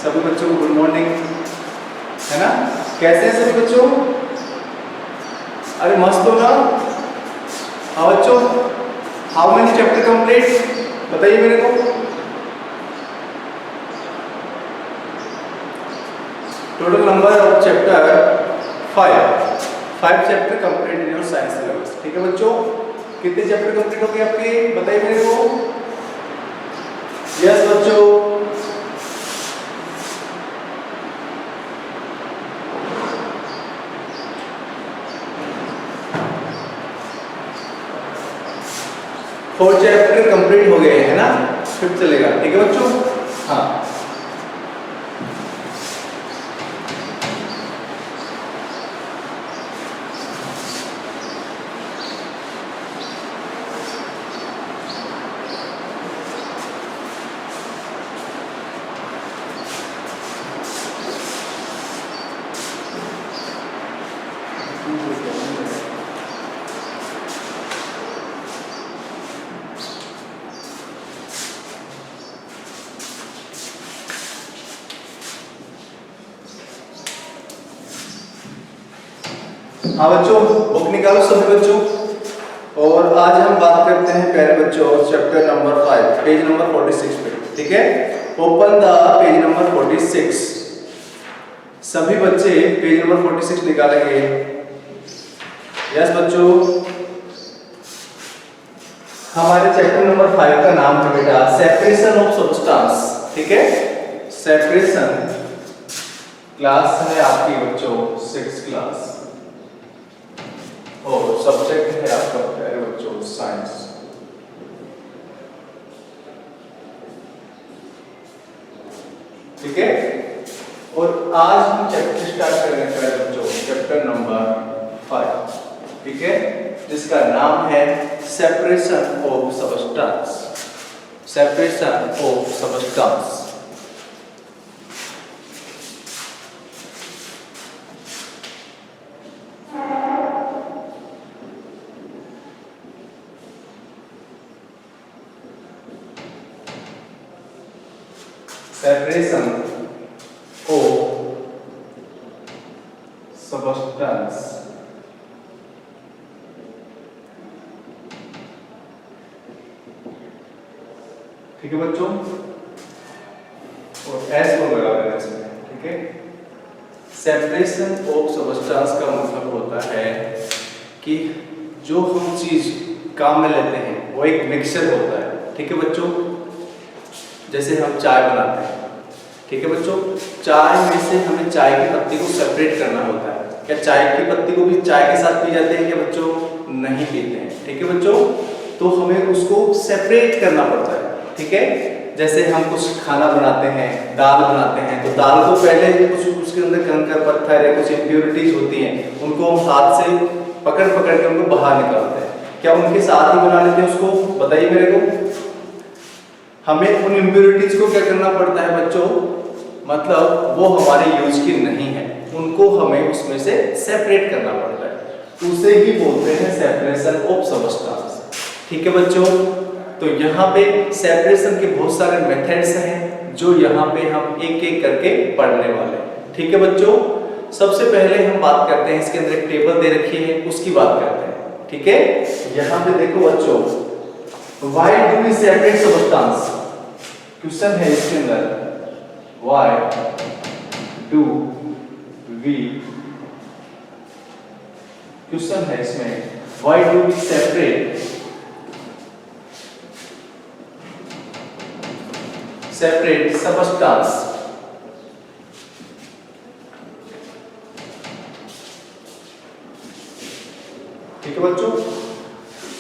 सभी बच्चों को गुड मॉर्निंग, है ना। कैसे हैं सभी बच्चों? अरे मस्त हो ना। हाँ बच्चों, हाउ मेनी चैप्टर कंप्लीट बताइए मेरे को। Total number of chapter 5 chapter complete in your science syllabus. ठीक है बच्चों, कितने चैप्टर कंप्लीट हो गए आपके बताइए मेरे को। यस बच्चों, फोर चैप्टर कंप्लीट हो गए हैं ना, फिर चलेगा। ठीक है बच्चों, हाँ हाँ बच्चों, बुक निकालो सभी बच्चों। और आज हम बात करते हैं प्यारे बच्चों चैप्टर नंबर 5 पेज नंबर 46 पे। ठीक है, ओपन द पेज नंबर 46। सभी बच्चे पेज नंबर 46 निकालेंगे। यस बच्चों, हमारे चैप्टर नंबर 5 का नाम है बेटा सेपरेशन ऑफ सब्सटेंस। ठीक है, सेपरेशन क्लास है आपकी बच्चों 6th क्लास और सब्जेक्ट है आपका प्यारे बच्चों साइंस। ठीक है, और आज हम चैप्टर स्टार्ट कर रहे हैं प्यारे बच्चों चैप्टर नंबर 5। ठीक है, जिसका नाम है separation of substance. Separation of substance. Separation of substance। ठीक है बच्चों, और एस को लगा देना इसमें। ठीक है, सेपरेशन ऑफ सब्सटेंस का मतलब होता है कि जो हम चीज काम में लेते हैं वो एक मिक्सचर होता है। ठीक है बच्चों, जैसे हम चाय बनाते हैं। ठीक है बच्चों, चाय में से हमें चाय की पत्ती को सेपरेट करना होता है। क्या चाय की पत्ती को भी चाय के साथ पी जाते हैं क्या बच्चों? नहीं पीते हैं। ठीक है बच्चों, तो हमें उसको सेपरेट करना पड़ता है। ठीक है, जैसे हम कुछ खाना बनाते हैं, दाल बनाते हैं, तो दाल को पहले कुछ उसके अंदर कंकर पत्थर या कुछ इम्प्योरिटीज होती हैं, उनको हम हाथ से पकड़ पकड़ के उनको बाहर निकालते हैं। क्या उनके साथ ही बना लेते हैं उसको? बताइए मेरे को। हमें उन इम्प्योरिटीज को क्या करना पड़ता है बच्चों, मतलब वो हमारे यूज की नहीं है, उनको हमें उसमें से सेपरेट करना पड़ता है। उसे ही बोलते हैं सेपरेशन ऑफ सब्सटेंस। ठीक है बच्चों, तो यहाँ पे सेपरेशन के बहुत सारे मेथड्स हैं जो यहाँ पे हम एक एक करके पढ़ने वाले हैं। ठीक है बच्चों, सबसे पहले हम बात करते हैं, इसके अंदर एक टेबल दे रखी है उसकी बात करते हैं। ठीक है, यहाँ पे देखो बच्चों, Why do we separate substance? Question है इसके अंदर, Why do we, क्वेश्चन है इसमें, Why do we separate substance? ठीक है बच्चों,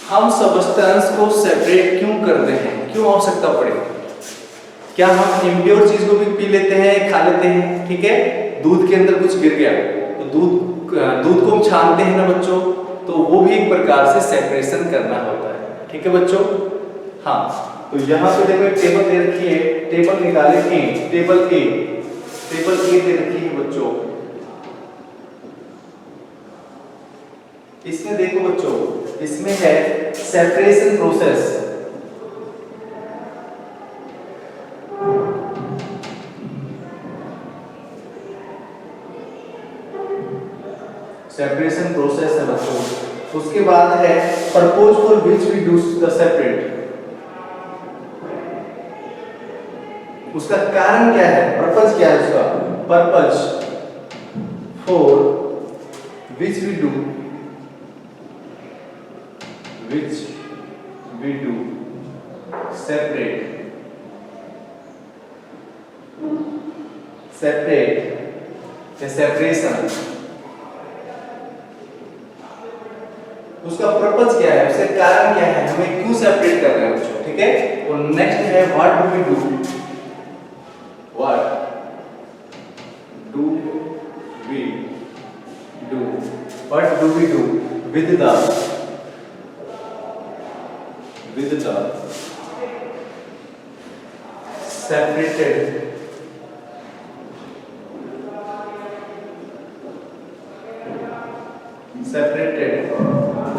हम सब्सटेंस को सेपरेट क्यों करते हैं, क्यों आवश्यकता पड़े? क्या हम इम्प्योर चीज को भी पी लेते हैं, खा लेते हैं? ठीक है, दूध के अंदर कुछ गिर गया तो दूध को हम छानते हैं ना बच्चों, तो वो भी एक प्रकार से सेपरेशन करना होता है। ठीक है बच्चों, हाँ, तो यहाँ पे देखो एक टेबल दे रखी है, टेबल निकाले टेबल ए दे रखी है बच्चों। इसमें देखो बच्चों, इसमें है सेपरेशन प्रोसेस। सेपरेशन प्रोसेस है बच्चों। उसके बाद है purpose for which we do the separate. उसका कारण क्या है, पर्पज क्या है उसका, purpose for which we do separation. उसका पर्पज क्या है, उसका कारण क्या है, हमें क्यों सेपरेट कर रहे हैं बच्चों, ठीक है। और नेक्स्ट है what do we do with the separated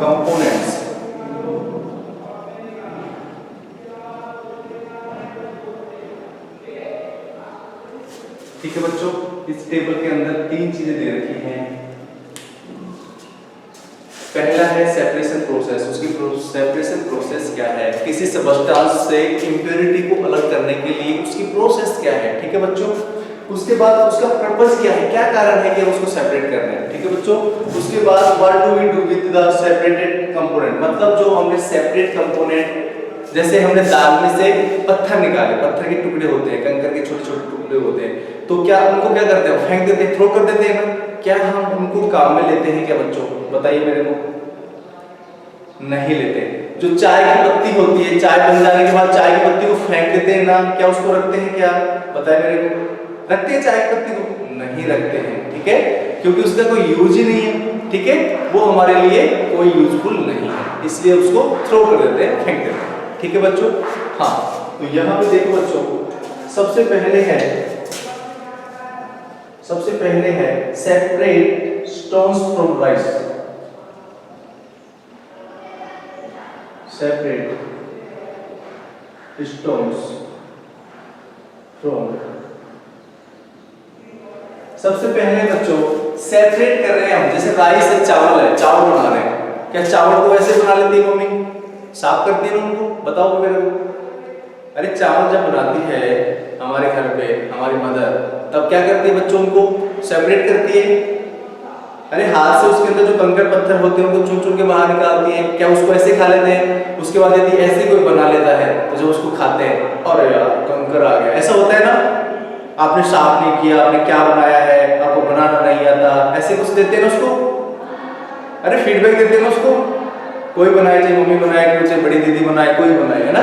components। ठीक है बच्चों, इस टेबल के अंदर तीन चीजें दे रखी हैं। पहला है सेपरेशन प्रोसेस। उसकी सेपरेशन प्रोसेस क्या है, किसी सब्सटेंस से इंप्योरिटी को अलग करने के लिए उसकी प्रोसेस क्या है, ठीक है बच्चों। उसके बाद उसका पर्पस क्या है, क्या कारण है कि हम उसको सेपरेट कर रहे हैं, ठीक है बच्चों। उसके बाद what do we do with the separated component, मतलब जो हमने सेपरेट कंपोनेंट, जैसे हमने दाल में से पत्थर निकाले, पत्थर के टुकड़े होते हैं, कंकर के छोटे छोटे टुकड़े होते हैं, तो क्या उनको क्या करते हैं, फेंक देते हैं, थ्रो कर देते हैं ना। क्या हम उनको काम में लेते हैं क्या बच्चों, बताइए मेरे को, नहीं लेते। जो चाय की पत्ती होती है, चाय बन जाने के बाद चाय की पत्ती को फेंक देते हैं ना, क्या उसको रखते हैं, क्या बताइए मेरे को, रखते हैं चाय की पत्ती को, नहीं रखते हैं, ठीक है, क्योंकि उसका कोई यूज ही नहीं है, ठीक है, वो हमारे लिए कोई यूजफुल नहीं है, इसलिए उसको थ्रो कर देते हैं, फेंक देते हैं, ठीक है बच्चों। हाँ, तो यहाँ पे देखो बच्चों, सबसे पहले है separate stones from rice. Separate stones from, सबसे पहले बच्चों सेपरेट कर रहे हैं हम, जैसे राइस है, चावल है, चावल बना रहे हैं, क्या चावल को वैसे बना लेती है मम्मी, साफ करती है ना उनको, बताओ मेरे को। अरे चावल जब बनाती है हमारे घर पे हमारी मदर, तब क्या करती है बच्चों, उनको सेपरेट करती है। अरे हाथ से उसके अंदर जो कंकड़ पत्थर होते हैं उनको चुन चुन के बाहर निकालती है, क्या उसको ऐसे खा लेते हैं। उसके बाद यदि ऐसे कोई बना लेता है तो जब उसको खाते हैं, अरे यार कंकड़ आ गया, ऐसा होता है ना, आपने साफ नहीं किया, आपने क्या बनाया है, आपको बनाना नहीं आता, ऐसे कुछ देते हैं ना उसको, अरे फीडबैक देते हैं ना उसको, कोई बनाए, चाहे मम्मी बनाए, चाहे बड़ी दीदी बनाए, कोई बनाए, है ना,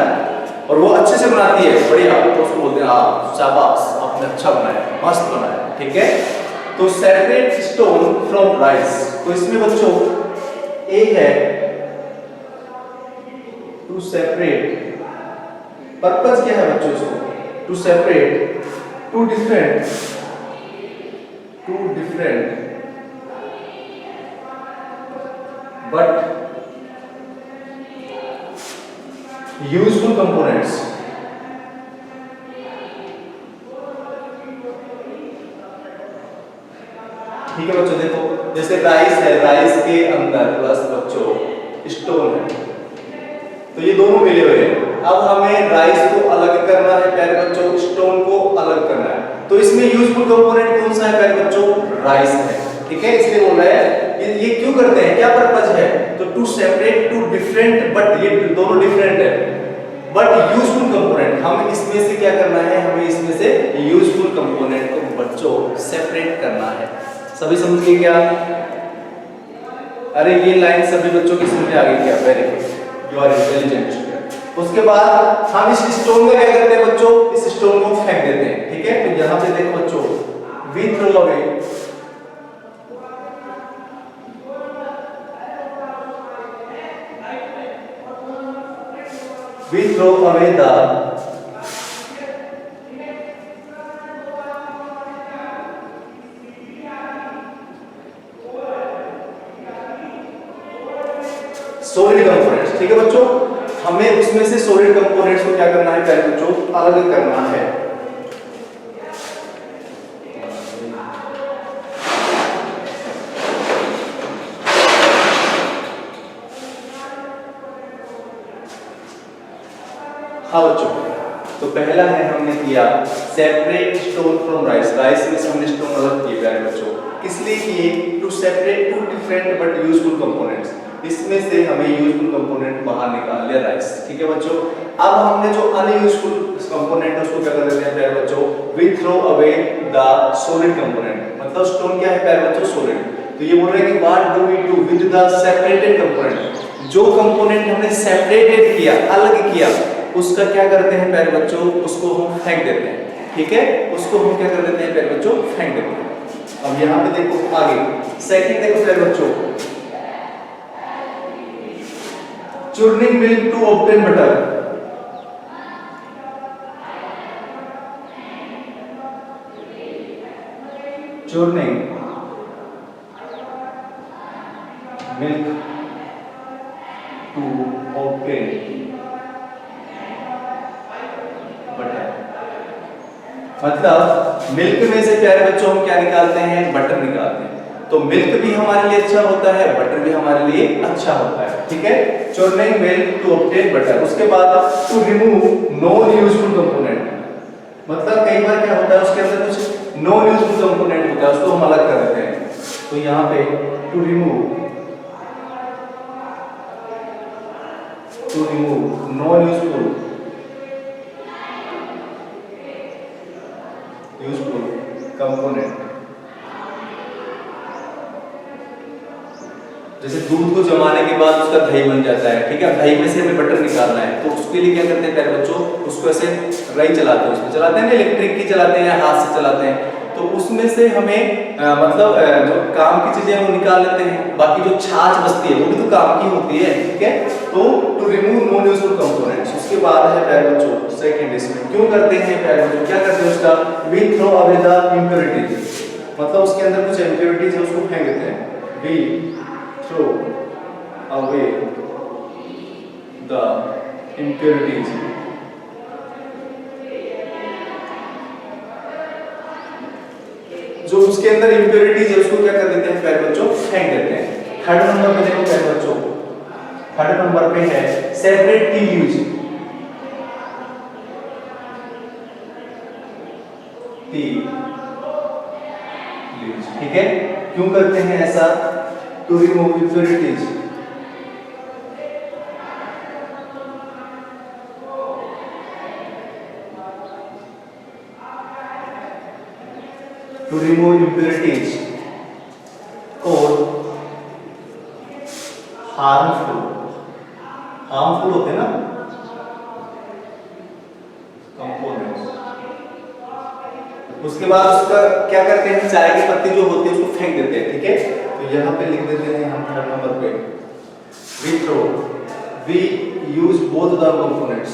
और वो अच्छे से बनाती है, बढ़िया, तो उसको बोलते हैं हाँ शाबाश, आपने अच्छा बनाया, मस्त बनाया, ठीक है। तो सेपरेट स्टोन फ्रॉम राइस, तो इसमें बच्चों ए है टू सेपरेट, पर्पस क्या है बच्चों इसको, to separate two different but useful components. ठीक है बच्चों, देखो जैसे राइस है, राइस के अंदर प्लस बच्चों स्टोन है, तो ये दोनों मिले हुए हैं। अब हमें राइस को अलग करना है पहले बच्चों, स्टोन को अलग करना है, तो इसमें यूजफुल कंपोनेंट कौन सा है पहले बच्चों, राइस है, ठीक है। इसलिए बोल रहा है ये क्यों करते हैं, क्या पर्पस है, तो to separate two different, but ये दोनों डिफरेंट है, बट यूजफुल कंपोनेंट, हम इसमें से क्या करना है, हमें इसमें से यूजफुल कंपोनेंट को बच्चों सेपरेट करना है। सभी समझ गए क्या? अरे ये लाइन सभी बच्चों की समझ में आ गई क्या? Very good, you are intelligent. उसके बाद हम इस स्टोन को क्या करते हैं बच्चों, इस स्टोन को फेंक देते हैं, ठीक है। तो यहां पे देखो बच्चों, we throw away, we throw away the solid components, ठीक है बच्चों। हमें उसमें से solid components को क्या करना है पहले बच्चों, अलग करना है। हाँ बच्चों, तो पहला है हमने किया separate stone from rice. Rice में से हमने स्टोन अलग किए प्यारे बच्चों। किस लिए किए? To separate two different but useful components. इसमें से हमें यूजफुल कंपोनेंट बाहर निकाल लिया राइस। ठीक है बच्चों। अब हमने जो अनयूजफुल कंपोनेंट है उसको क्या कर देते हैं प्यारे बच्चों? We throw away the solid component. मतलब स्टोन क्या है प्यारे बच्चों? सॉलिड। तो ये बोल रहे हैं कि what do we do with the separated component. जो कंपोनेंट हमने सेपरेटेड किया, अलग किया, उसका क्या करते हैं प्यारे बच्चों? उसको हम फेंक देते हैं। ठीक है, उसको हम क्या कर देते हैं प्यारे बच्चों? फेंक देते हैं। अब यहाँ पे देखो आगे सेकंड देखो प्यारे बच्चों, churning milk to obtain butter. Churning milk to obtain butter. मतलब मिल्क में से प्यारे बच्चों हम क्या निकालते हैं? बटर निकालते हैं। तो मिल्क भी हमारे लिए अच्छा होता है, बटर भी हमारे लिए अच्छा होता है। ठीक है, churning milk to obtain butter. उसके बाद to remove non useful component. मतलब कई बार क्या होता है उसके अंदर कुछ नॉन यूजफुल कंपोनेंट होता है, उसको हम अलग कर देते हैं। तो यहाँ पे to remove non useful component. जैसे दूध को जमाने के बाद उसका दही बन जाता है। ठीक है, दही में से हमें बटर निकालना है, तो उसके लिए क्या करते हैं प्यारे बच्चों? उसको ऐसे रई चलाते हैं, उसमें चलाते हैं ना, इलेक्ट्रिक की चलाते हैं, हाथ से चलाते हैं। तो उसमें से हमें मतलब जो काम की चीजें वो निकाल लेते हैं। बाकी जो छाछ बचती है वो भी तो काम की होती है। ठीक है, तो to remove non useful components. उसके बाद है प्यारे बच्चों सेकंड, इसमें क्यों करते हैं प्यारे बच्चों? क्या करते हैं उसका? We throw away the impurities. मतलब उसके अंदर कुछ इम्प्योरिटीज है, उसको फेंक देते हैं। We throw away the impurities. जो उसके अंदर इम्प्योरिटीज है उसको क्या कर देते हैं प्यारे बच्चों? फेंक देते हैं। थर्ड नंबर पे देखो प्यारे बच्चों, थर्ड नंबर पे है separate tea leaves. Tea leaves. ठीक है, क्यों करते हैं ऐसा? To remove impurities. To remove impurities और हार्मफुल होते हैं ना कंपोनेंट्स। उसके बाद उसका क्या करते हैं? चाय की पत्ती जो होती है उसको फेंक देते हैं। ठीक है, तो यहाँ पे लिख देते हैं हम थर्ड नंबर पे, we throw, we use both the components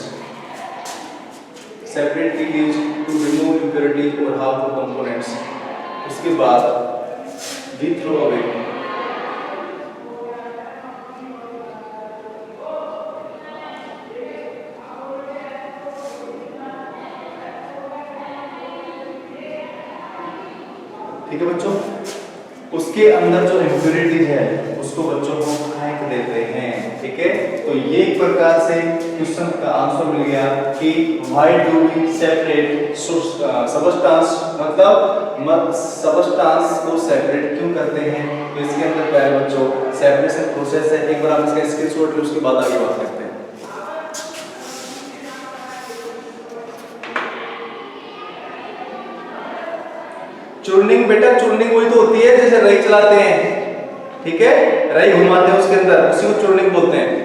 separately use to remove impurities और हार्मफुल कंपोनेंट्स। उसके बाद वी थ्रो अवे ठीक है बच्चों, उसके अंदर जो इम्प्योरिटीज है उसको बच्चों को फेंक देते हैं। ठीक है, तो ये एक प्रकार से क्वेश्चन का आंसर मिल गया कि why do we separate substance. मतलब सबस्टेंस को सेपरेट क्यों करते हैं? तो इसके अंदर प्यारे बच्चों सेपरेशन प्रोसेस है। एक बार आप इसका स्क्रीनशॉट ले, उसके बाद आगे बात करते हैं। चूर्निंग बेटा, चूर्निंग वही तो होती है जैसे रई चलाते हैं। ठीक है, रई घुमाते हैं उसके अंदर, उसी को चूर्निंग बोलते हैं।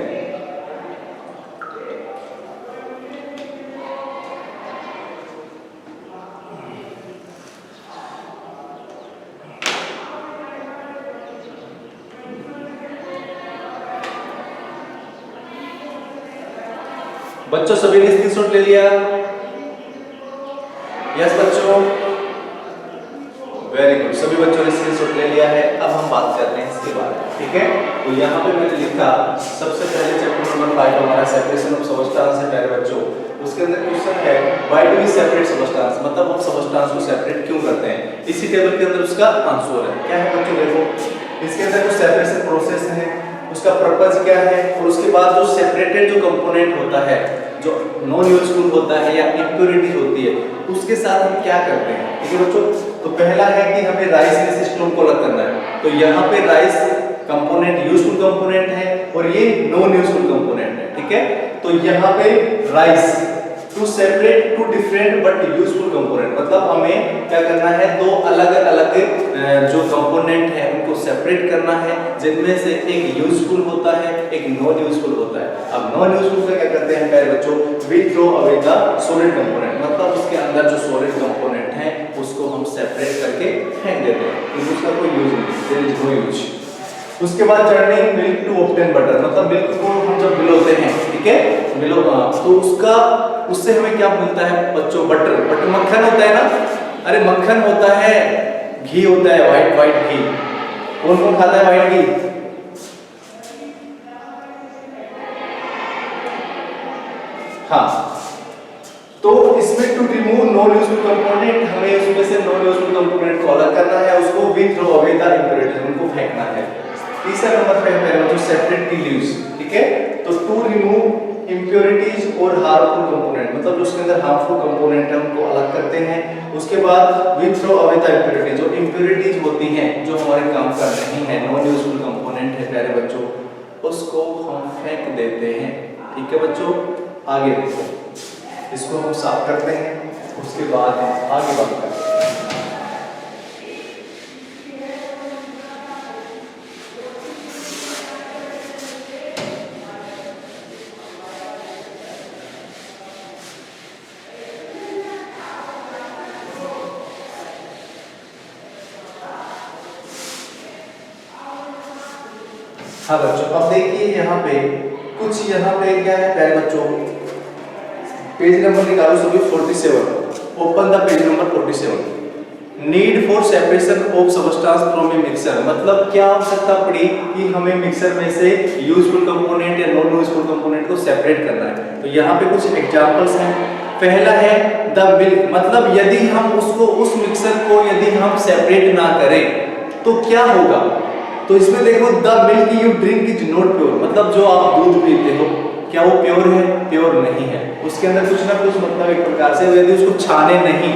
बच्चों सभी ने स्क्रीनशॉट ले लिया? यस बच्चों, वेरी गुड, सभी बच्चों ने स्क्रीनशॉट ले लिया है। अब हम बात करते हैं इसके बारे में। ठीक है, तो यहाँ पे मैंने लिखा सबसे पहले चैप्टर नंबर 5 हमारा सेपरेशन ऑफ सबस्टेंस है प्यारे बच्चों। उसके अंदर क्वेश्चन है why do we separate substance. मतलब हम सबस्टेंस को सेपरेट क्यों करते हैं? इसी टेबल के अंदर उसका आंसर है। क्या है बच्चों? देखो इसके अंदर कुछ सेपरेशन प्रोसेस है उसका पर्पज क्या है, और उसके बाद जो सेपरेटेड जो कंपोनेंट होता है, जो नॉन यूजफुल होता है या इम्प्योरिटीज होती है, उसके साथ हम क्या करते हैं। ठीक है बच्चों, तो पहला है कि हमें राइस में से स्टोन को अलग करना है। तो यहाँ पे राइस कंपोनेंट यूजफुल कंपोनेंट है और ये नॉन यूजफुल कंपोनेंट है। ठीक है, तो यहाँ पे rice to separate two different but useful component, मतलब हमें क्या करना है, दो अलग अलग जो कंपोनेंट है उनको सेपरेट करना है, जिनमें से एक यूजफुल होता है, एक नॉन यूजफुल होता है। अब नॉन यूजफुल का क्या करते हैं प्यारे बच्चों, we throw away the solid component, मतलब उसके अंदर जो सॉलिड कंपोनेंट है उसको हम सेपरेट करके फेंक देते हैं, क्योंकि उसका कोई यूज नहीं, देयर इज नो यूज। उसके बाद turning milk to obtain butter, मतलब मिल्क को हम जब मिलाते हैं, ठीक है, मिलो, तो उसका उससे हमें क्या मिलता है बच्चों, बटर, बटर मक्खन होता है ना, अरे मक्खन होता है, घी होता है, व्हाइट व्हाइट घी। कौन कौन खाता है व्हाइट घी? हाँ, तो इसमें to remove non useful component, हमें उसमें से नॉन यूजफुल कंपोनेंट को अलग करना है, उसको we throw away the impurities, उनको फेंकना है। तीसरा नंबर पे है जो सेपरेट टी लीव्स, ठीक है, तो टू रिमूव इम्प्योरिटीज और हार्मफुल कंपोनेंट, मतलब जो उसके अंदर हार्मफुल कंपोनेंट है उनको अलग करते हैं। उसके बाद we throw away the impurities, जो इम्प्योरिटीज होती हैं जो हमारे काम का नहीं है, नॉन यूजफुल कंपोनेंट है प्यारे बच्चों, उसको हम फेंक देते हैं। ठीक है बच्चों, आगे देखो, इसको हम साफ करते हैं, उसके बाद आगे बात करते हैं। हाँ बच्चों, अब देखिए यहाँ पे कुछ, यहाँ पे क्या है प्यारे बच्चों, पेज नंबर निकालो सभी 47, open the page number 47। Need for separation of substance from A mixer, मतलब क्या आवश्यकता पड़ी कि हमें मिक्सर में से यूजफुल कंपोनेंट या नॉन यूजफुल कंपोनेंट को सेपरेट करना है। तो यहाँ पे कुछ एग्जांपल्स हैं। पहला है द मिल्क, मतलब यदि हम उसको, उस मिक्सर को यदि हम सेपरेट ना करें तो क्या होगा। तो इसमें देखो, the milk you drink is not pure, मतलब जो आप दूध पीते हो क्या वो प्योर है? प्योर नहीं है, उसके अंदर कुछ ना कुछ, मतलब एक प्रकार से यदि उसको छाने नहीं,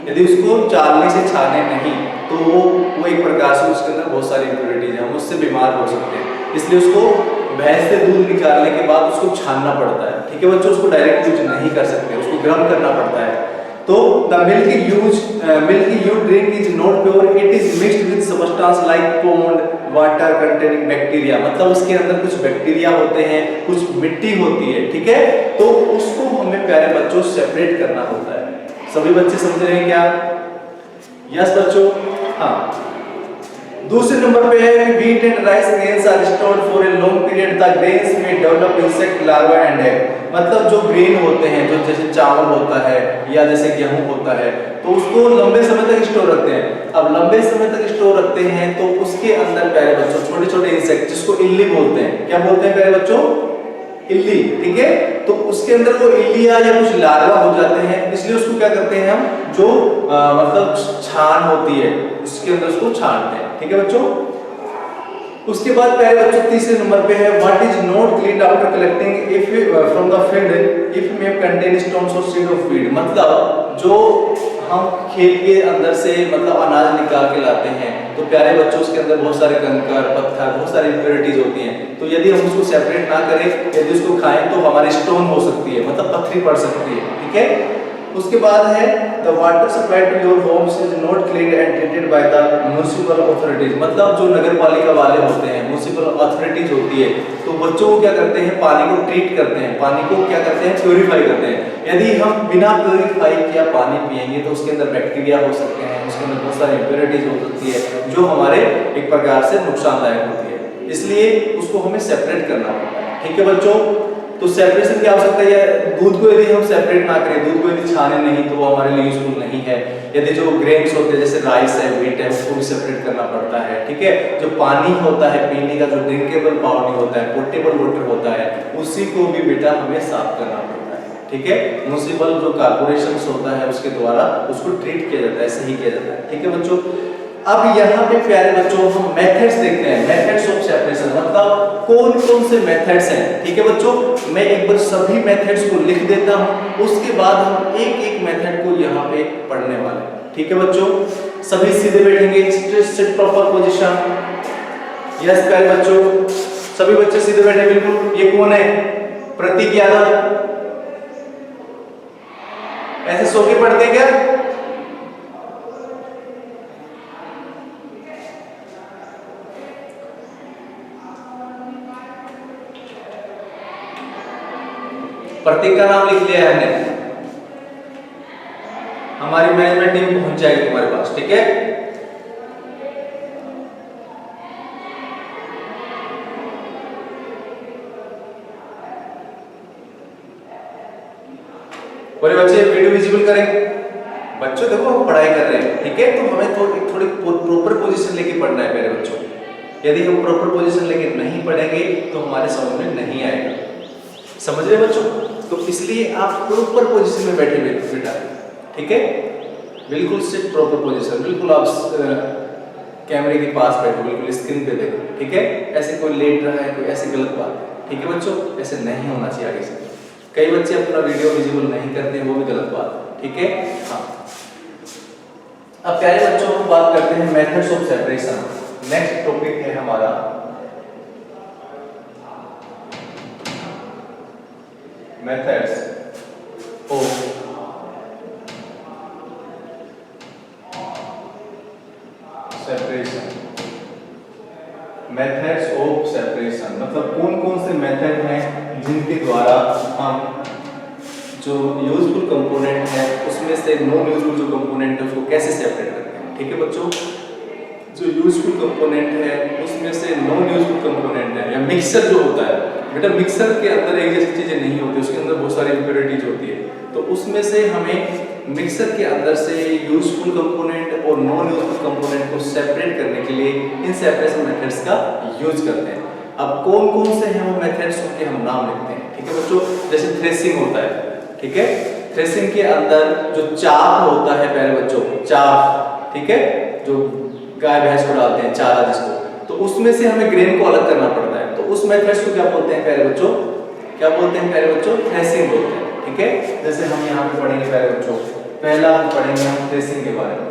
यदि उसको चालने से छाने नहीं, तो वो एक प्रकार से उसके अंदर बहुत सारी इम्प्योरिटीज हैं, हम उससे बीमार हो सकते हैं। इसलिए उसको भैंस से दूध निकालने के बाद उसको छानना पड़ता है। ठीक है बच्चों, उसको डायरेक्ट यूज नहीं कर सकते, उसको गर्म करना पड़ता है। तो the milk you drink is not pure, it is mixed with substance like pond water containing bacteria, मतलब उसके अंदर कुछ बैक्टीरिया होते हैं, कुछ मिट्टी होती है। ठीक है, तो उसको हमें प्यारे बच्चों सेपरेट करना होता है। सभी बच्चे समझ रहे हैं क्या? यस बच्चों, हाँ। दूसरे नंबर पे है wheat and rice grains are stored for a long period, the grains may develop insect larvae and egg, मतलब जो ग्रेन होते हैं, जो जैसे चावल होता है या जैसे गेहूं होता है, तो उसको लंबे समय तक स्टोर रखते हैं। अब लंबे समय तक स्टोर रखते हैं तो उसके अंदर प्यारे बच्चों छोटे छोटे इंसेक्ट, जिसको इल्ली बोलते हैं, क्या बोलते हैं प्यारे बच्चों? इल्ली। ठीक है, तो उसके अंदर वो इल्लियां या कुछ लार्वा हो जाते हैं, इसलिए उसको क्या करते हैं हम, जो मतलब छान होती है उसके अंदर उसको छानते हैं। ठीक है बच्चों, उसके बाद प्यारे बच्चों तीसरे नंबर पे है what is not cleaned after collecting if from the field if may contain stones और सीड ऑफ फीड, मतलब जो हम खेत के अंदर से मतलब अनाज निकाल के लाते हैं, तो प्यारे बच्चों उसके अंदर बहुत सारे कंकर पत्थर, बहुत सारी इम्प्योरिटीज होती हैं, तो यदि हम उसको सेपरेट ना करें, यदि उसको खाएं तो हमारी स्टोन हो सकती है, मतलब पत्थरी पड़ सकती है। ठीक है, उसके बाद है the water supply to your homes is not cleaned and treated by the municipal authorities, मतलब जो नगर पालिका वाले होते हैं, म्युनिसिपल अथॉरिटीज होती है, तो बच्चों को क्या करते हैं, पानी को ट्रीट करते हैं, पानी को क्या करते हैं, प्योरीफाई करते हैं। यदि हम बिना प्योरीफाई किया पानी पिएंगे तो उसके अंदर बैक्टीरिया हो सकते हैं, उसके अंदर बहुत सारी इम्प्योरिटीज हो सकती है, जो हमारे एक प्रकार से नुकसानदायक होती है, इसलिए उसको हमें सेपरेट करना पड़ता है। ठीक है बच्चों, तो सेपरेशन की आवश्यकता है। दूध को यदि हम सेपरेट ना करें, दूध को यदि छाने नहीं, तो वो हमारे लिए यूजफुल नहीं है। यदि जो ग्रेन्स होते हैं जैसे राइस है, व्हीट है, उसको भी सेपरेट करना पड़ता है। ठीक है, जो पानी होता है पीने का, जो ड्रिंकेबल पानी होता है, पोर्टेबल वाटर होता है, उसी को भी बेटा हमें साफ करना पड़ता है। ठीक है, म्युनिसिपल जो कॉर्पोरेशन होता है उसके द्वारा उसको ट्रीट किया जाता है, सही किया जाता है। ठीक है बच्चों, अब यहाँ पे प्यारे बच्चों हम मेथड्स देखते हैं, मेथड्स ऑफ सेपरेशन, मतलब कौन कौन से मेथड्स हैं। ठीक है बच्चों, मैं एक बार सभी मेथड्स को लिख देता हूँ, उसके बाद हम एक एक मेथड को यहाँ पे पढ़ने वाले हैं। ठीक है बच्चों, सभी सीधे बैठेंगे, सिट प्रॉपर पोजीशन। यस प्यारे बच्चों, सभी बच्चे सीधे बैठे बिल्कुल। ये कौन है? प्रतीक यादव। ऐसे सो के पढ़ते क्या? प्रतीक का नाम लिख लिया है हमने, हमारी मैनेजमेंट टीम पहुंच जाएगी तुम्हारे पास। ठीक है, बोले बच्चे वीडियो विजिबल करें। बच्चों देखो हम पढ़ाई कर रहे हैं, ठीक है, तो हमें थोड़ी प्रॉपर पोजीशन लेके पढ़ना है मेरे बच्चों। यदि हम प्रॉपर पोजीशन लेके नहीं पढ़ेंगे तो हमारे समझ में नहीं आएगा। समझ रहे बच्चों? तो इसलिए आप प्रॉपर पोजीशन में बैठे बेटा। ठीक है, बिल्कुल सिट प्रॉपर पोजीशन, बिल्कुल आप कैमरे के पास बैठो, बिल्कुल स्क्रीन पे देखो। ठीक है, ऐसे कोई लेट रहा है, कोई ऐसी गलत बात है। ठीक है बच्चों, ऐसे नहीं होना चाहिए आगे से। कई बच्चे अपना वीडियो विजिबल नहीं करते हैं, वो भी गलत बात है। ठीक है, हाँ। अब प्यारे बच्चों हम बात करते हैं methods of separation. Next topic है हमारा methods of separation. Methods of separation मतलब कौन कौन से मेथड हैं जिनके द्वारा हम जो यूजफुल कंपोनेंट है उसमें से नॉन यूजफुल जो कंपोनेंट है उसको कैसे सेपरेट करते हैं। ठीक है बच्चों, जो यूजफुल कंपोनेंट है उसमें से नॉन यूजफुल कंपोनेंट है, या मिक्सर जो होता है बेटा, मिक्सर के अंदर एक जैसी चीजें नहीं होती, उसके अंदर बहुत सारी इंप्योरिटीज होती है। तो उसमें से हमें मिक्सर के अंदर से यूजफुल कंपोनेंट और नॉन यूजफुल कंपोनेंट को सेपरेट करने के लिए इन सेपरेशन मेथड्स का यूज करते हैं। अब कौन कौन से हैं वो मेथड्स, उनके हम नाम लिखते हैं। ठीक है बच्चों, जैसे थ्रेसिंग होता है। ठीक है, थ्रेसिंग के अंदर जो चाप होता है प्यारे बच्चों, चाप, ठीक है, जो गाय भैंस को डालते हैं चारा जिसको, तो उसमें से हमें ग्रेन को अलग करना पड़ता है। तो उस मेथड्स को क्या बोलते हैं प्यारे बच्चों? क्या बोलते हैं प्यारे बच्चों? थ्रेसिंग बोलते हैं। ठीक है, जैसे हम यहाँ पे पढ़ेंगे प्यारे बच्चों, पहला हम पढ़ेंगे हम थ्रेसिंग के बारे में।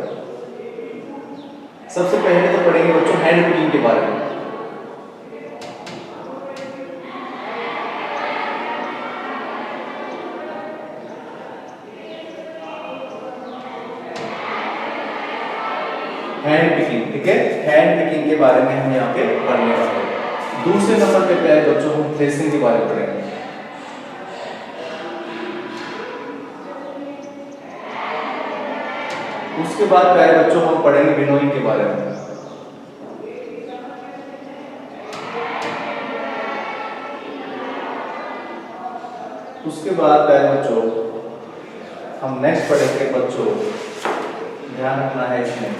सबसे पहले तो पढ़ेंगे बच्चों हैंड पिकिंग के बारे में। हैंड पिकिंग, ठीक है, हैंड पिकिंग के बारे में हम यहाँ पे पढ़ने वाले हैं। दूसरे नंबर पे प्यारे बच्चों हम थ्रेसिंग के बारे में पढ़ेंगे। उसके बाद प्यारे बच्चों हम पढ़ेंगे विनोइंग के बारे में। उसके बाद प्यारे बच्चों हम नेक्स्ट पढ़ेंगे बच्चों, ध्यान रखना है इसमें,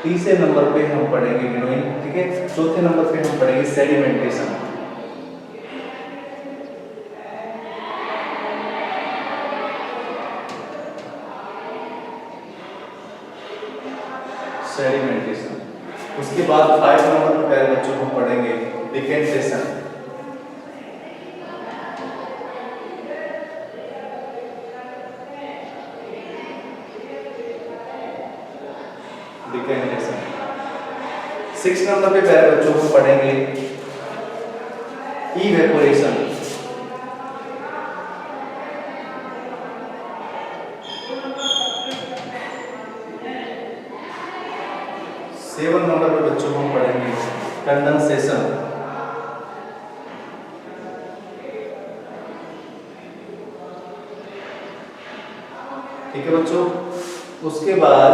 तीसरे नंबर पे हम पढ़ेंगे विनोइंग। ठीक है, चौथे नंबर पे हम पढ़ेंगे सेडिमेंटेशन। सेडिमेंटेशन। उसके बाद 5 नंबर पे प्यारे बच्चों हम पढ़ेंगे डिकेंटेशन। डिकेंटेशन। 6 नंबर पे प्यारे बच्चों हम पढ़ेंगे इवेपोरेशन। सेवन नंबर पे बच्चों हम पढ़ेंगे कंडेंसेशन। ठीक है बच्चों, उसके बाद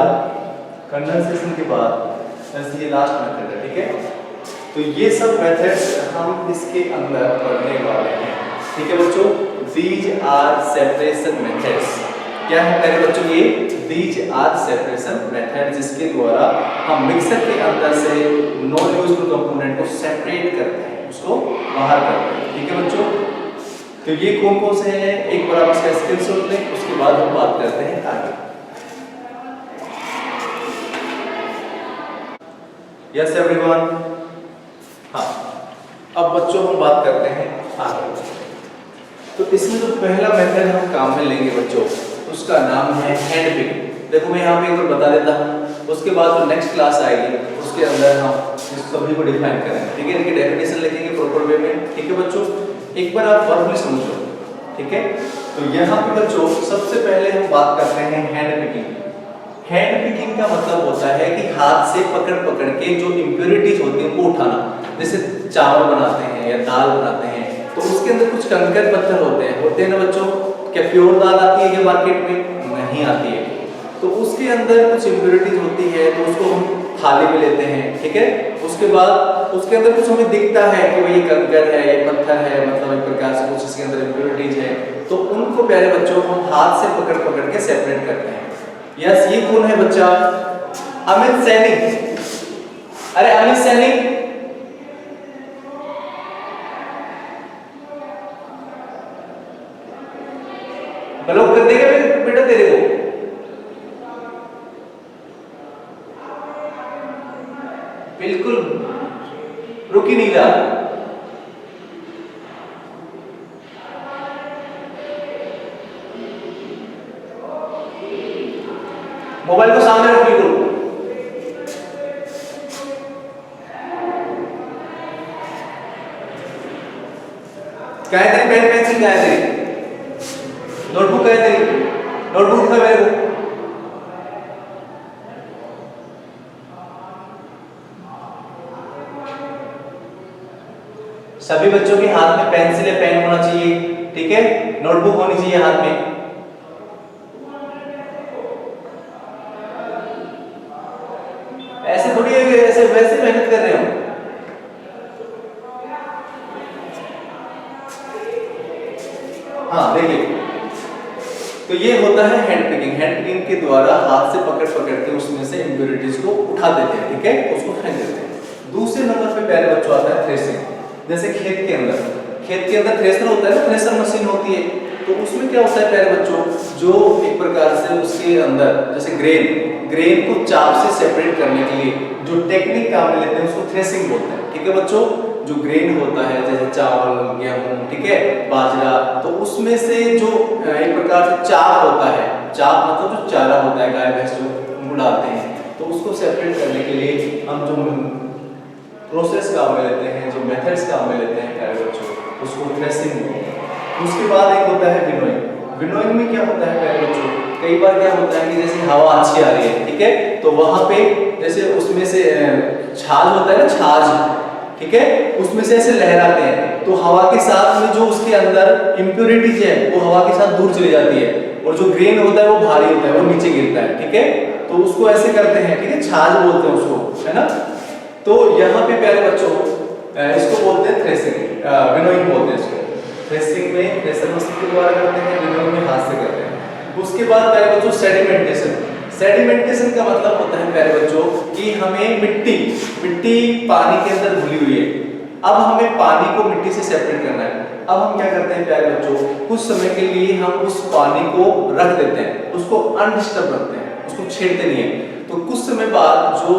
कंडेंसेशन के बाद ये लास्ट मेथड है। ठीक है, तो ये सब मेथड्स हम इसके अंदर पढ़ने वाले हैं। ठीक है बच्चों, दीज आर सेपरेशन मेथड्स। क्या है मेरे बच्चों? ये दीज आर सेपरेशन मेथड, जिसके द्वारा हम मिक्सर के अंदर से नॉन यूजफुल कंपोनेंट को सेपरेट करते हैं, उसको बाहर करते हैं। ठीक है बच्चों, तो ये कौन कौन से हैं एक बार आप इसका स्क्रीनशॉट लें, उसके बाद हम बात करते हैं आगे। Yes everyone. हाँ, अब बच्चों हम बात करते हैं आगे। तो इसमें जो पहला मेथड हम काम में लेंगे बच्चों, उसका नाम है हैंड पिकिंग। देखो मैं यहाँ पे एक बार बता देता हूँ, उसके बाद जो नेक्स्ट क्लास आएगी उसके अंदर हम इस सभी को डिफाइन करेंगे, ठीक है। इनकी डेफिनेशन लिखेंगे प्रॉपर वे में, ठीक है बच्चों। एक बार आप वर्बली समझो, ठीक है। तो यहाँ पे बच्चों सबसे पहले हम बात करते हैं हैंड पिकिंग। हैंड पिकिंग का मतलब होता है कि हाथ से पकड़ पकड़ के जो इम्प्योरिटीज होती है उनको उठाना। जैसे चावल बनाते हैं या दाल बनाते हैं तो उसके अंदर कुछ कंकड़ पत्थर होते हैं ना बच्चों। क्या प्योर दाल आती है क्या मार्केट में? नहीं आती है। तो उसके अंदर कुछ इम्प्योरिटीज होती है तो उसको हम थाली में लेते हैं, ठीक है। उसके बाद उसके अंदर कुछ हमें दिखता है कि ये कंकड़ है, ये पत्थर है, मतलब एक प्रकार से कुछ इसके अंदर इम्प्योरिटीज है। तो उनको प्यारे बच्चों हम हाथ से पकड़ पकड़ के सेपरेट करते हैं। यस, ये कौन है बच्चा? अमित सैनी। अरे अमित सैनी, ब्लॉक कर देगा बेटा तेरे को। बिल्कुल रुक ही नहीं रहा। मोबाइल को सामने रख बिल्कुल। क्या है तेरी पेन पेंसिल? क्या है तेरी नोटबुक? क्या है तेरी नोटबुक? दिखा मेरे को। सभी बच्चों के हाथ में पेंसिल या पेन होना चाहिए, ठीक है। नोटबुक होनी चाहिए हाथ में। ऐसे थोड़ी है, ऐसे वैसे मेहनत कर रहे हो। हाँ देखिए, तो ये होता है हैंड पिकिंग। हैंड पिकिंग के द्वारा हाथ से पकड़ पकड़ के उसमें से इम्प्योरिटीज को उठा देते हैं, ठीक है, उसको फेंक देते हैं। दूसरे नंबर पे प्यारे बच्चों आता है थ्रेसिंग। जैसे खेत के अंदर थ्रेसर होता है ना, थ्रेसर मशीन होती है। तो उसमें क्या होता है प्यारे बच्चों, जो एक प्रकार से उसके अंदर जैसे ग्रेन को चाप से सेपरेट करने के लिए जो टेक्निक काम में लेते हैं उसको थ्रेसिंग बोलते हैं, ठीक है बच्चों। जो ग्रेन होता है जैसे चावल, गेहूं, ठीक है, बाजरा, तो उसमें से जो एक प्रकार से चाप होता है, चाप मतलब जो चारा होता है गाय भैंस जो उनको डालते हैं, तो उसको सेपरेट करने के लिए हम जो प्रोसेस काम में लेते हैं, जो मेथड्स काम में लेते हैं प्यारे बच्चों, उसको थ्रेसिंग बोलते हैं। उसके बाद एक होता है विनोइंग। विनोइंग में क्या होता है प्यारे बच्चों, कई बार क्या होता है कि जैसे हवा अच्छी आ रही है, ठीक है, तो वहां पे जैसे उसमें से छाछ होता है ना, छाछ, ठीक है, उसमें से ऐसे लहराते हैं, तो हवा के साथ में जो उसके अंदर इम्प्योरिटीज है वो हवा के साथ दूर चली जाती है, और जो ग्रेन होता है वो भारी होता है, वो नीचे गिरता है, ठीक है। तो उसको ऐसे करते हैं, ठीक है, छाछ बोलते हैं उसको, है ना। तो यहाँ पे प्यारे बच्चों इसको बोलते हैं थ्रेसिंग, विनोइंग बोलते हैं इसको। थ्रेसिंग में थ्रेसर मशीन के द्वारा करते हैं, विनोइंग में हाथ से करते हैं। उसके बाद प्यारे बच्चों सेडिमेंटेशन। सेडिमेंटेशन का मतलब होता है प्यारे बच्चों कि हमें मिट्टी पानी के अंदर घुली हुई है, अब हमें पानी को मिट्टी से सेपरेट करना है। अब हम क्या करते हैं प्यारे बच्चों, कुछ समय के लिए हम उस पानी को रख देते हैं, उसको अनडिस्टर्ब रखते हैं, उसको छेड़ते नहीं है। तो कुछ समय बाद जो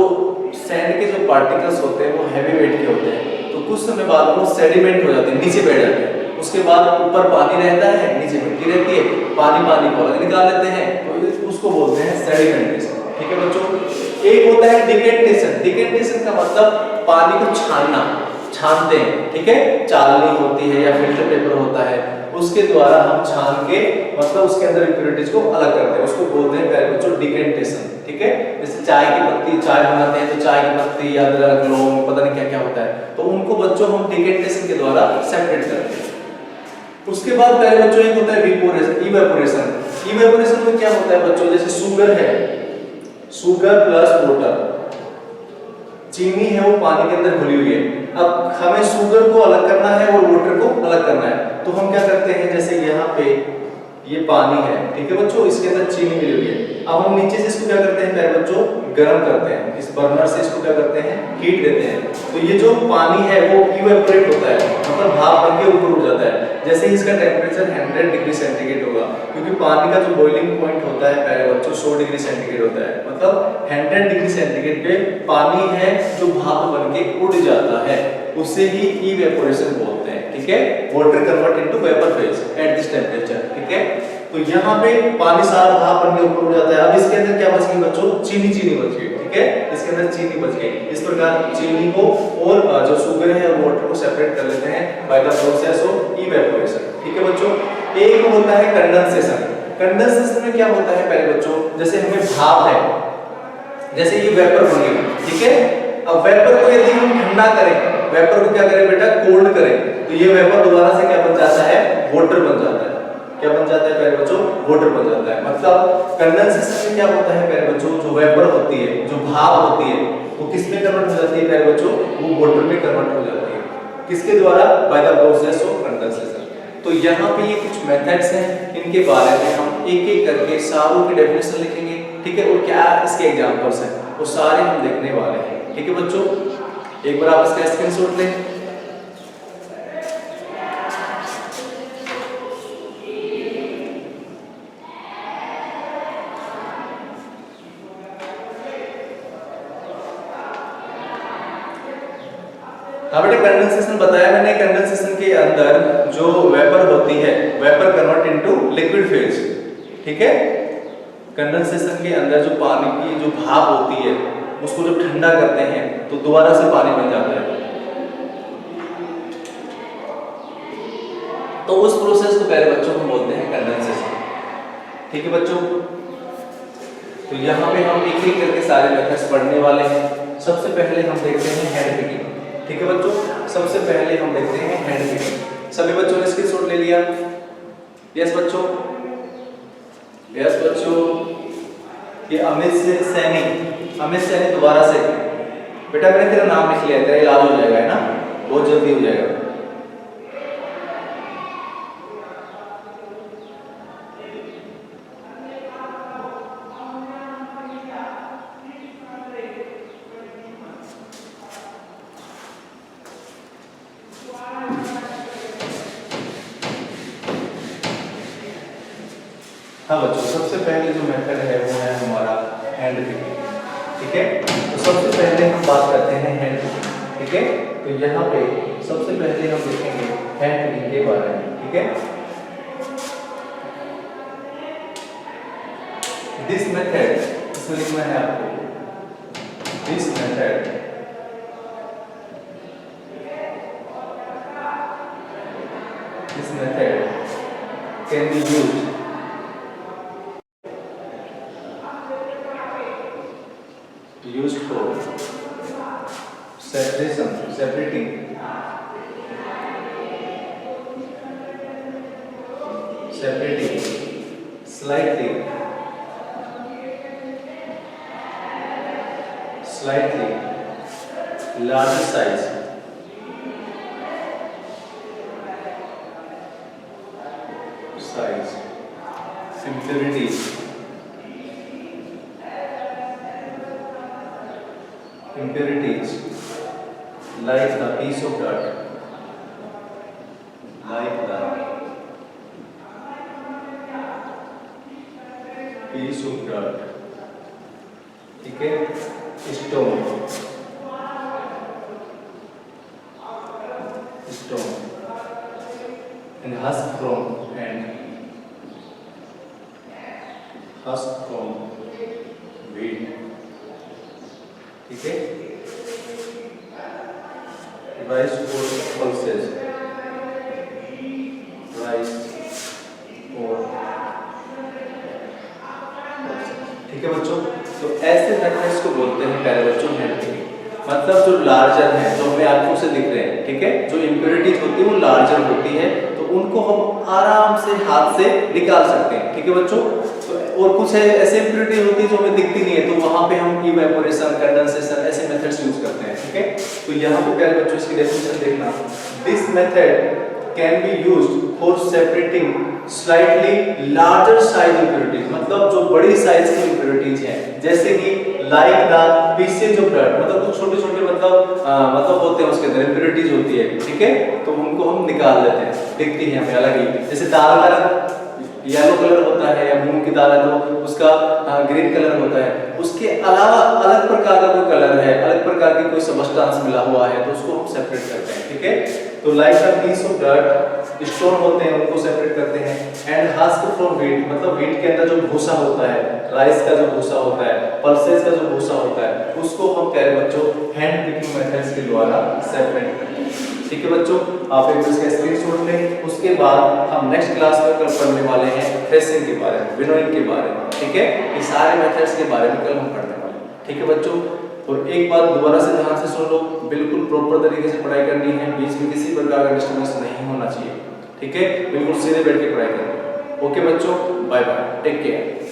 सैंड के जो पार्टिकल्स होते हैं वो हैवी वेट के होते हैं, तो कुछ समय बाद वो सेडिमेंट हो जाते हैं, नीचे बैठ जाते हैं। उसके बाद ऊपर पानी रहता है, नीचे मिट्टी रहती है, पानी को अलग निकाल लेते हैं, तो उसको बोलते हैं सेडिमेंटेशन, ठीक है बच्चों। एक होता है डिकेंटेशन। डिकेंटेशन का मतलब पानी को छानते हैं, ठीक है, चालनी होती है या फिल्टर पेपर होता है, उसके द्वारा हम छान के मतलब उसके अंदर इम्प्योरिटीज को अलग करते हैं, उसको बोलते हैं प्यारे बच्चों डिकेंटेशन, ठीक है। जैसे चाय की पत्ती, चाय बनाते हैं तो चाय की पत्ती या अदरक, लौंग, पता नहीं क्या क्या होता है, तो उनको बच्चों हम डिकेंटेशन के द्वारा सेपरेट करते हैं। उसके बाद प्यारे बच्चों एक होता है इवेपोरेशन। इवेपोरेशन में क्या होता है बच्चों, जैसे शुगर है, शुगर प्लस वाटर, चीनी है वो पानी के अंदर घुली हुई है, अब हमें शुगर को अलग करना है और वाटर को अलग करना है, तो हम क्या करते हैं, जैसे यहाँ पे ये पानी है, ठीक है बच्चों, इसके अंदर चीनी मिली हुई है, अब हम नीचे से इसको क्या करते हैं प्यारे बच्चों, गर्म करते हैं, इस बर्नर से इसको क्या करते हैं, हीट देते हैं। तो ये जो पानी है वो इवेपोरेट होता है, मतलब भाप बन के ऊपर उड़ जाता है। जैसे ही इसका टेम्परेचर 100 डिग्री सेंटीग्रेड होगा, क्योंकि पानी का जो बॉइलिंग पॉइंट होता है प्यारे बच्चों 100 डिग्री सेंटीग्रेड होता है, मतलब 100 डिग्री सेंटीग्रेड पे पानी है जो भाप बन के उड़ जाता है, उससे ही इवेपोरेशन बोलते हैं। ठीक है, water convert into vapour phase at this temperature. ठीक है, तो यहाँ पे पानी सारा भाप बन के ऊपर उड़ जाता है। अब इसके अंदर क्या बच गई बच्चों, चीनी बच गई। ठीक है, इसके अंदर चीनी बच गई। इस प्रकार चीनी को और जो शुगर है और वाटर को सेपरेट कर लेते हैं by the process of evaporation. ठीक है बच्चों, एक होता है कंडेंसेशन। कंडेंसेशन में क्या होता है पहले बच्चों, जैसे हमें भाप है, जैसे ये वेपर बन गई। ठीक है, अब वेपर को यदि हम ठंडा करें, वेपर को क्या करें बेटा, कोल्ड करें, तो ये वेपर दोबारा से क्या बन जाता है, वाटर बन जाता है। क्या बन जाता है प्यारे बच्चों, वाटर बन जाता है। मतलब कंडेंसेशन में क्या होता है प्यारे बच्चों, जो वेपर होती है, जो भाप होती है, वो किस में कन्वर्ट हो जाती है प्यारे बच्चों, वो वाटर में कन्वर्ट हो जाती है। किसके द्वारा, by the process of condensation. तो यहाँ पे ये कुछ मेथड्स हैं, इनके बारे में हम एक एक करके सारों की डेफिनेशन लिखेंगे। ठीक है, और क्या इसके एग्जांपल्स हैं वो सारे हम देखने वाले हैं। ठीक है बच्चों, एक बार आप इसका स्क्रीनशॉट लें। बेटा कंडेंसेशन बताया मैंने, कंडेंसेशन के अंदर जो वेपर होती है, vapour convert into liquid phase. ठीक है, कंडेंसेशन के अंदर जो पानी की जो भाप होती है, उसको जब ठंडा करते हैं तो दोबारा से पानी बन जाता है। तो उस प्रोसेस को पहले बच्चों को बोलते हैं कंडेंसेशन। ठीक है बच्चों, तो यहाँ पे हम एक एक करके सारे मेथड्स पढ़ने वाले हैं। सबसे पहले हम देखते हैं हैंड पिकिंग। ठीक है बच्चों, सबसे पहले हम देखते हैं हैंड पिकिंग। सभी बच्चों ने स्क्रीनशॉट ले लिया? यस बच्चों, यस बच्चों। ये अमित सैनी दोबारा से, बेटा मैंने तेरा नाम लिख लिया, तेरा इलाज हो जाएगा, है ना, बहुत जल्दी हो जाएगा। हाँ बच्चों, सबसे पहले जो मेथड है वो है हमारा हैंड पिकिंग। ठीक है, तो सबसे पहले हम बात करते हैं हैंड पिकिंग। ठीक है, तो यहाँ पे सबसे पहले हम देखेंगे हैंड पिकिंग के बारे में। ठीक है, दिस मेथड, इसमें लिखना है आपको, this method can be used for separating slightly larger size impurities like the piece of dirt, ठीक है, stone and husk from wheat। ठीक है, rice or pulses, ठीक है बच्चों। तो ऐसे मेथड्स को बोलते हैं प्यारे बच्चों हैंड पिकिंग। मतलब जो लार्जर है, जो हमें आंखों से दिख रहे हैं, ठीक है, जो इम्प्योरिटीज होती है वो लार्जर होती है, तो उनको हम आराम से हाथ से निकाल सकते हैं। ठीक है बच्चों, तो और कुछ ऐसे इम्प्योरिटी होती है जो हमें दिखती नहीं है, तो वहां पे हम इवेपोरेशन, कंडेंसेशन ऐसे मेथड्स यूज करते हैं। ठीक है, तो यहाँ पे प्यारे बच्चों इसकी डेफिनेशन देखना, this method can be used for separating slightly larger size impurities, मतलब जो बड़ी साइज की इम्प्योरिटीज हैं, जैसे कि like the pieces of blood, मतलब कुछ छोटे छोटे मतलब होते हैं उसके अंदर इम्प्योरिटीज होती है, ठीक है, तो उनको हम निकाल देते हैं, दिखती है हमें अलग ही। जैसे दाल का रंग येलो कलर होता है या मूंग की दाल है तो उसका ग्रीन कलर होता है, उसके अलावा अलग प्रकार का कोई कलर है, अलग प्रकार की कोई सबस्टेंस मिला हुआ है तो उसको हम सेपरेट करते हैं, ठीक है। तो like the piece of dirt stone होते हैं उनको सेपरेट करते हैं, एंड हस्क फ्रॉम व्हीट, मतलब व्हीट के अंदर जो भूसा होता है, राइस का जो भूसा होता है, पल्सेस का जो भूसा होता है, उसको हम प्यारे बच्चों हैंड पिकिंग मेथड्स के द्वारा सेपरेट करते हैं, ठीक है बच्चों। आप एक इसका स्क्रीनशॉट लें, उसके बाद हम नेक्स्ट क्लास में कल पढ़ने वाले हैं थ्रेसिंग के बारे में, विनोइंग के बारे में, ठीक है। ये सारे मेथड्स के बारे में कल हम पढ़ने वाले हैं, ठीक है बच्चों। और एक बात दोबारा से ध्यान से सुन लो, बिल्कुल प्रॉपर तरीके से पढ़ाई करनी है, बीच में किसी प्रकार का डिस्टर्बेंस नहीं होना चाहिए, ठीक है, बिल्कुल सीधे बैठ के पढ़ाई करनी है। ओके बच्चों, बाय बाय, टेक केयर।